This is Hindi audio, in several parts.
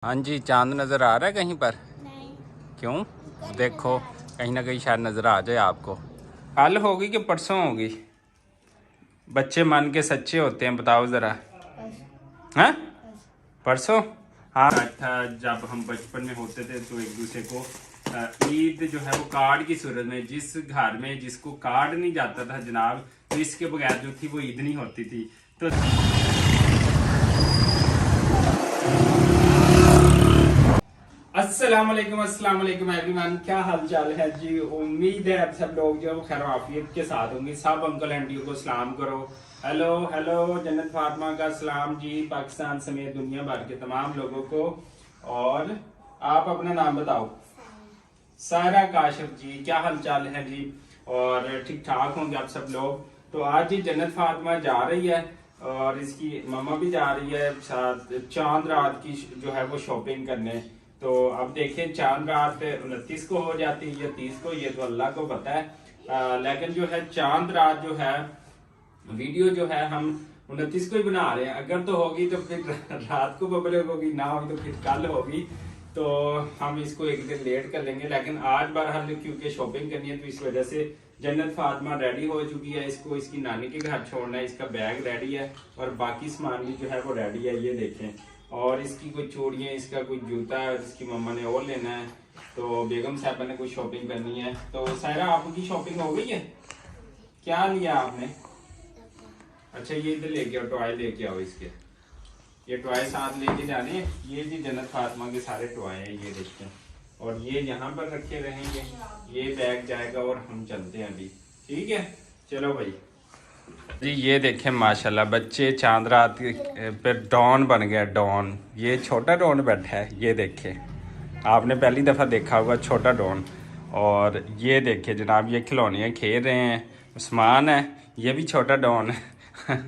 हाँ जी, चांद नज़र आ रहा है कहीं पर? नहीं। क्यों? देखो कहीं ना कहीं शायद नज़र आ जाए आपको। कल होगी कि परसों होगी? बच्चे मन के सच्चे होते हैं, बताओ ज़रा। हाँ, परसों। हाँ था, जब हम बचपन में होते थे तो एक दूसरे को ईद जो है वो कार्ड की सूरत में, जिस घर में जिसको कार्ड नहीं जाता था जनाब, तो इसके बगैर जो थी वो ईद नहीं होती थी। तो अस्सलाम वालेकुम एवरीवन, क्या हाल चाल है जी। उम्मीद है आप सब लोग जो खैर आफियत के साथ होंगे। सब अंकल आंटियों को सलाम करो। हेलो हेलो, जन्नत फातिमा का सलाम जी, पाकिस्तान समेत दुनिया भर के तमाम लोगों को। और आप अपना नाम बताओ। सारा काशिफ जी, क्या हाल चाल है जी? और ठीक ठाक होंगे आप सब लोग। तो आज जी जन्नत फातिमा जा रही है और इसकी मम्मा भी जा रही है साथ चांद रात की जो है वो शॉपिंग करने। तो अब देखें, चांद रात 29 को हो जाती है या 30 को, ये तो अल्लाह को पता है। लेकिन जो है चांद रात जो है वीडियो जो है हम 29 को ही बना रहे हैं। अगर तो होगी तो फिर रात को पब्लिक होगी, ना होगी तो फिर कल होगी। तो हम इसको एक दिन लेट कर लेंगे, लेकिन आज बहरहाल क्योंकि शॉपिंग करनी है तो इस वजह से जन्नत फातिमा रेडी हो चुकी है। इसको इसकी नानी के घर छोड़ना है, इसका बैग रेडी है और बाकी सामान भी जो है वो रेडी है, ये देखें। और इसकी कोई चूड़ियाँ, इसका कोई जूता है, इसकी मम्मा ने और लेना है। तो बेगम साहबा ने कोई शॉपिंग करनी है। तो सायरा, आपकी शॉपिंग हो गई है? क्या लिया आपने? अच्छा, ये इधर लेके आओ, टॉय लेके आओ इसके। ये टॉय साथ लेके जाने। ये जी जन्नत फातिमा के सारे टॉय हैं, ये देखते हैं। और ये यहाँ पर रखे रहेंगे, ये बैग जाएगा और हम चलते हैं अभी। ठीक है, चलो भाई जी। ये देखें माशाल्लाह, बच्चे चांद रात पे डॉन बन गया, डॉन। ये छोटा डॉन बैठा है, ये देखें। आपने पहली दफ़ा देखा होगा छोटा डॉन। और ये देखिए जनाब, ये खिलौने खेल रहे हैं। उस्मान है, ये भी छोटा डॉन है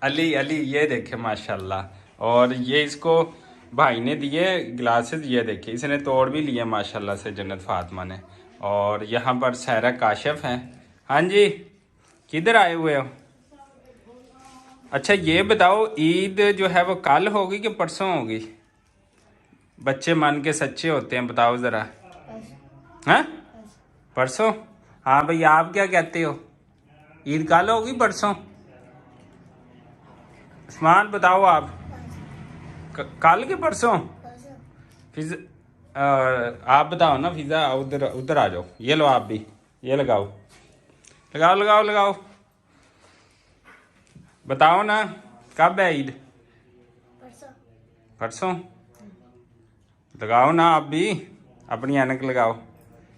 अली अली, ये देखे माशाल्लाह। और ये इसको भाई ने दिए ग्लासेस, ये देखे इसने तोड़ भी लिए माशाल्लाह से जन्नत फातिमा ने। और यहाँ पर सायरा काशिफ हैं। हाँ जी, किधर आए हुए हो? अच्छा ये बताओ, ईद जो है वो कल होगी कि परसों होगी? बच्चे मन के सच्चे होते हैं, बताओ ज़रा। हाँ, परसों। हाँ भाई, आप क्या कहते हो? ईद कल होगी परसों? उस्मान बताओ आप। कल के परसों? फिज आप बताओ ना फिजा, उधर उधर आ जाओ। ये लो आप भी, ये लगाओ लगाओ लगाओ लगाओ। बताओ ना, कब है ईद? परसों। लगाओ ना आप भी, अपनी ऐनक लगाओ।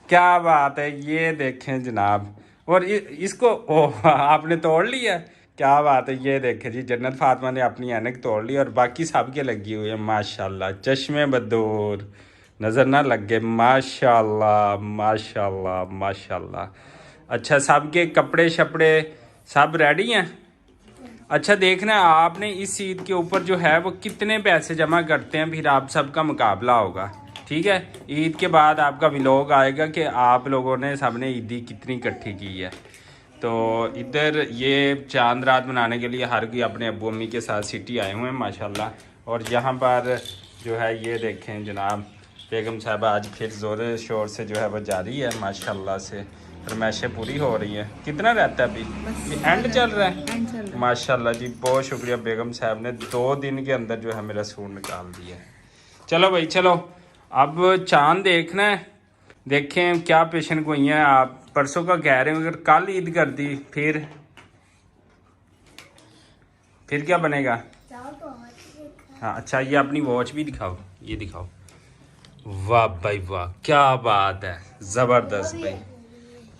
क्या बात है, ये देखें जनाब। और इसको ओह, आपने तोड़ लिया। क्या बात है, ये देखें जी, जन्नत फातिमा ने अपनी ऐनक तोड़ ली और बाकी सब के लगी हुई है माशाल्लाह। चश्मे बदूर, नज़र ना लग गए। माशाल्लाह माशाल्लाह माशाल्लाह। अच्छा, सब के कपड़े शपड़े सब रेडी हैं? अच्छा, देखना है आपने इस ईद के ऊपर जो है वो कितने पैसे जमा करते हैं, फिर आप सबका मुकाबला होगा। ठीक है, ईद के बाद आपका व्लॉग आएगा कि आप लोगों ने सबने ईदी कितनी इकट्ठी की है। तो इधर ये चांद रात मनाने के लिए हर कोई अपने अब्बू अम्मी के साथ सिटी आए हुए हैं माशाल्लाह। और यहाँ पर जो है ये देखें जनाब, बेगम साहब आज फिर ज़ोर शोर से जो है वो जारी है माशाल्लाह से। फरमाइशें पूरी हो रही हैं। कितना रहता है अभी? एंड चल रहा है माशाल्लाह जी। बहुत शुक्रिया बेगम साहब ने 2 दिन के अंदर जो है मेरा सूट निकाल दिया। चलो भाई चलो, अब चांद देखना है। देखें क्या पेशन गोई हैं आप। परसों का कह रहे हो, अगर कल ईद कर दी फिर क्या बनेगा? हाँ अच्छा, ये अपनी वॉच भी दिखाओ, ये दिखाओ। वाह भाई वाह, क्या बात है, ज़बरदस्त भाई,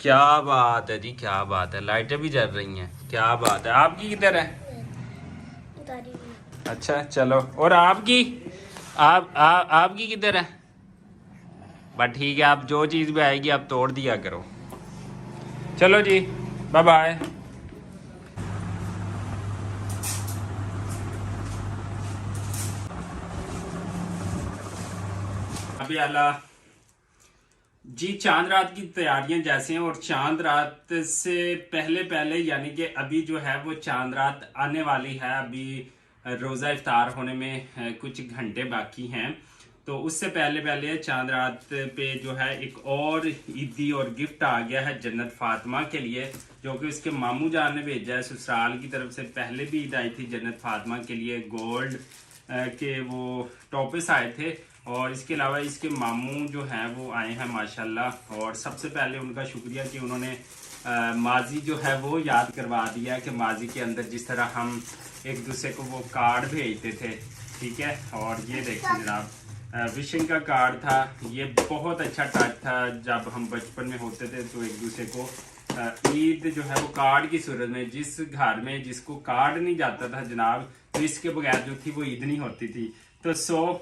क्या बात है जी, क्या बात है। लाइटें भी जल रही हैं, क्या बात है। आपकी किधर है? अच्छा चलो, और आपकी? आपकी किधर है? बट ठीक है, आप जो चीज़ भी आएगी आप तोड़ दिया करो। चलो जी, बाय बाय। अभी आला जी, चांद रात की तैयारियां जैसे हैं। और चांद रात से पहले पहले यानी कि अभी जो है वो चांद रात आने वाली है। अभी रोज़ा इफ्तार होने में कुछ घंटे बाकी हैं। तो उससे पहले पहले चांद रात पे जो है एक और ईदी और गिफ्ट आ गया है जन्नत फातिमा के लिए, जो कि उसके मामू जान ने भेजा है ससुराल की तरफ से। पहले भी ईद आई थी जन्नत फातिमा के लिए, गोल्ड के वो टॉपिस आए थे, और इसके अलावा इसके मामू जो हैं वो आए हैं माशाल्लाह। और सबसे पहले उनका शुक्रिया कि उन्होंने माजी जो है वो याद करवा दिया कि माजी के अंदर जिस तरह हम एक दूसरे को वो कार्ड भेजते थे, ठीक है। और ये देखिए जनाब विशिंग का कार्ड था, ये बहुत अच्छा टच था। जब हम बचपन में होते थे तो एक दूसरे को ईद जो है वो कार्ड की सूरत में, जिस घर में जिसको कार्ड नहीं जाता था जनाब, तो इसके बगैर जो थी वो ईद नहीं होती थी। तो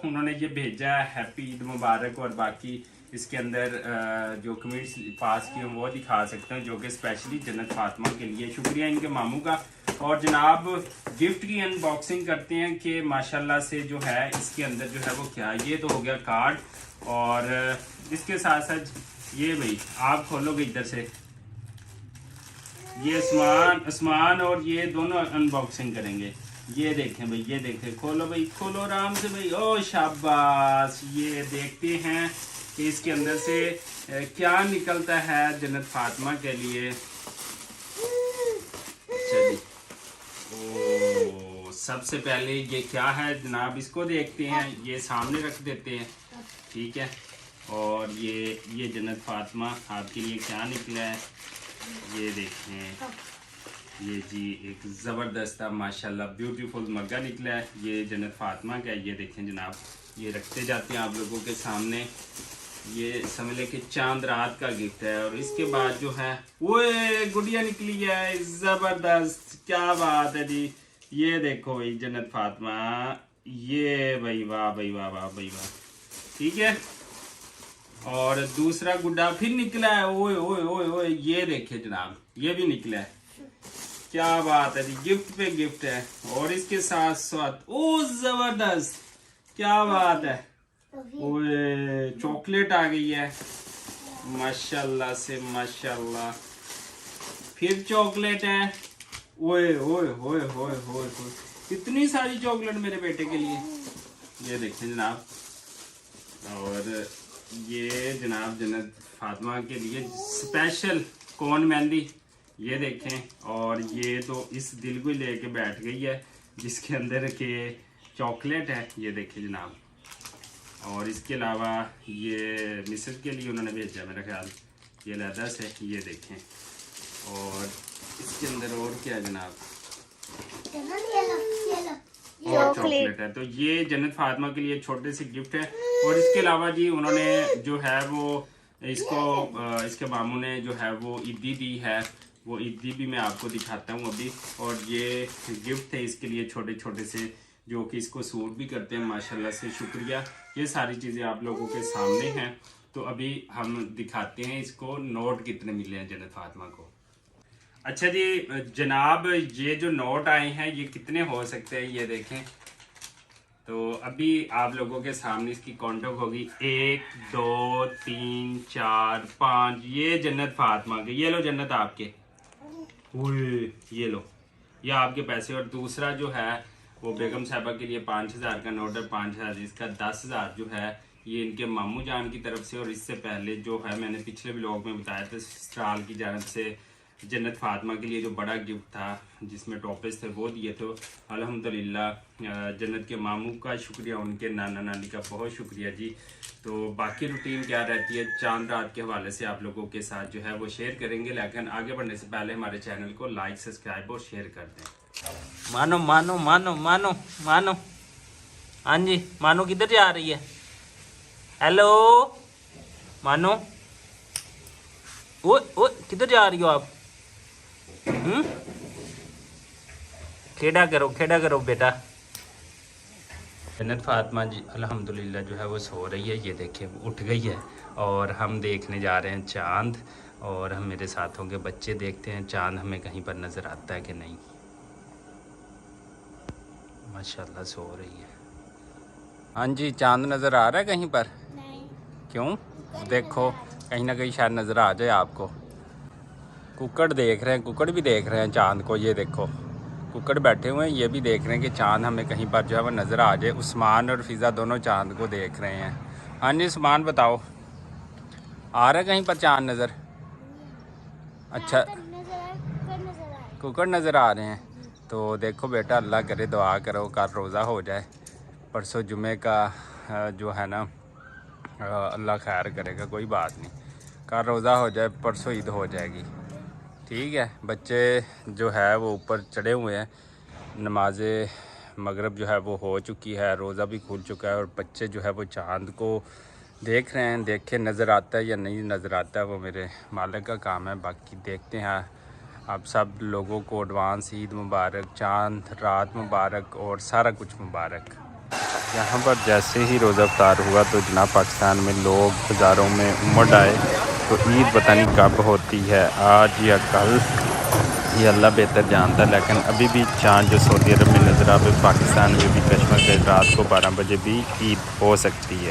उन्होंने ये भेजा है, हैप्पी ईद मुबारक। और बाकी इसके अंदर जो कमेंट्स पास किए वो दिखा सकते हैं, जो कि स्पेशली जन्नत फातिमा के लिए। शुक्रिया इनके मामू का। और जनाब गिफ्ट की अनबॉक्सिंग करते हैं कि माशाल्लाह से जो है इसके अंदर जो है वो क्या, ये तो हो गया कार्ड, और इसके साथ साथ ये भाई आप खोलोगे इधर से, ये आसमान और ये दोनों अनबॉक्सिंग करेंगे। ये देखें भाई, ये देखें, खोलो भाई, खोलो आराम से भाई। ओ शाबाश, ये देखते हैं कि इसके अंदर से क्या निकलता है जन्नत फातिमा के लिए। चलिए, ओ सबसे पहले ये क्या है जनाब, इसको देखते हैं, ये सामने रख देते हैं, ठीक है। और ये जन्नत फातिमा आपके लिए क्या निकला है, ये देखें, ये जी एक ज़बरदस्त माशाल्लाह ब्यूटीफुल मग्गा निकला है, ये जन्नत फातिमा का है। ये देखें जनाब, ये रखते जाते हैं आप लोगों के सामने। ये समझ लें कि चांद रात का गिफ्ट है। और इसके बाद जो है वो गुड़िया निकली है, ज़बरदस्त, क्या बात है जी। ये देखो भाई जन्नत फातिमा, ये भाई वाह भाई वाह, वाह भाई वाह, ठीक है। और दूसरा गुड्डा फिर निकला है, ओए ओए ओए ओए, ये देखे जनाब, ये भी निकला है, क्या बात है जी, गिफ्ट पे गिफ्ट है। और इसके साथ साथ ओ जबरदस्त, क्या बात है, ओए चॉकलेट आ गई है माशाल्लाह से माशाल्लाह, फिर चॉकलेट है, ओए ओए ओए ओए ओए, कितनी सारी चॉकलेट मेरे बेटे के लिए, ये देखें जनाब। और ये जनाब जन्नत फातिमा के लिए स्पेशल कौन मेहंदी, ये देखें। और ये तो इस दिल को लेके बैठ गई है जिसके अंदर के चॉकलेट है, ये देखें जनाब। और इसके अलावा ये मिस्र के लिए उन्होंने भेजा मेरा ख्याल, ये लहदा से, ये देखें। और इसके अंदर और क्या है जनाब, और चॉकलेट है। तो ये जन्नत फातिमा के लिए छोटे से गिफ्ट है। और इसके अलावा जी उन्होंने जो है वो इसको इसके मामू ने जो है वो ईदी दी है, वो ईदी भी मैं आपको दिखाता हूँ अभी। और ये गिफ्ट है इसके लिए छोटे छोटे से, जो कि इसको सूट भी करते हैं माशाल्लाह से, शुक्रिया। ये सारी चीज़ें आप लोगों के सामने हैं। तो अभी हम दिखाते हैं इसको नोट कितने मिले हैं जन्नत फातिमा को। अच्छा जी जनाब, ये जो नोट आए हैं ये कितने हो सकते हैं, ये देखें। तो अभी आप लोगों के सामने इसकी काउंटिंग होगी, 1 2 3 4 5, ये जन्नत फातिमा के, ये लो जन्नत आपके, ये लो, ये आपके पैसे। और दूसरा जो है वो बेगम साहबा के लिए 5000 का नोट है, 5000, इसका 10000 जो है ये इनके मामू जान की तरफ से। और इससे पहले जो है मैंने पिछले व्लॉग में बताया था ससुराल की जानब से जन्नत फातिमा के लिए जो बड़ा गिफ्ट था जिसमें टॉपिस थे वो दिए। तो अल्हम्दुलिल्लाह जन्नत के मामू का शुक्रिया, उनके नाना नानी का बहुत शुक्रिया जी। तो बाकी रूटीन क्या रहती है चांद रात के हवाले से आप लोगों के साथ जो है वो शेयर करेंगे, लेकिन आगे बढ़ने से पहले हमारे चैनल को लाइक सब्सक्राइब और शेयर कर दें। मानो मानो मानो मानो मानो, हाँ जी मानो किधर जा रही है, हेलो मानो, ओ किधर जा रही हो आप, खेड़ा करो बेटा। जन्नत फातिमा जी अल्हम्दुलिल्लाह जो है वो सो रही है, ये देखिए उठ गई है। और हम देखने जा रहे हैं चांद, और हम मेरे साथ होंगे बच्चे, देखते हैं चांद हमें कहीं पर नज़र आता है कि नहीं। माशाल्लाह सो रही है। हाँ जी चांद नज़र आ रहा है कहीं पर? नहीं। क्यों? देखो कहीं ना कहीं शायद नज़र आ जाए आपको। कुक्कड़ देख रहे हैं, कुक्कड़ भी देख रहे हैं चांद को, ये देखो कुकड़ बैठे हुए हैं, ये भी देख रहे हैं कि चांद हमें कहीं पर जो है वो नज़र आ जाए। उस्मान और फिज़ा दोनों चांद को देख रहे हैं। हाँ जी उस्मान बताओ, आ रहा है कहीं पर चांद नज़र? अच्छा कुकड़ नज़र आ रहे हैं। तो देखो बेटा, अल्लाह करे, दुआ करो कल रोज़ा हो जाए। परसों जुमे का जो है ना, अल्लाह खैर करेगा, कोई बात नहीं। कल रोज़ा हो जाए, परसों ईद हो जाएगी। ठीक है, बच्चे जो है वो ऊपर चढ़े हुए हैं। नमाज मगरिब जो है वो हो चुकी है, रोज़ा भी खुल चुका है और बच्चे जो है वो चांद को देख रहे हैं। देखे नज़र आता है या नहीं नज़र आता है वो मेरे मालिक का काम है। बाकी देखते हैं। आप सब लोगों को एडवांस ईद मुबारक, चांद रात मुबारक और सारा कुछ मुबारक। यहाँ पर जैसे ही रोज़ा अफ्तार हुआ तो जनाब पाकिस्तान में लोग बाज़ारों में उमड़ आए। तो ईद पता नहीं कब होती है, आज या कल, ये अल्लाह बेहतर जानता है। लेकिन अभी भी चाँद जो सऊदी अरब में नज़र आए, पाकिस्तान में भी कश्मीर के रात को 12 बजे भी ईद हो सकती है।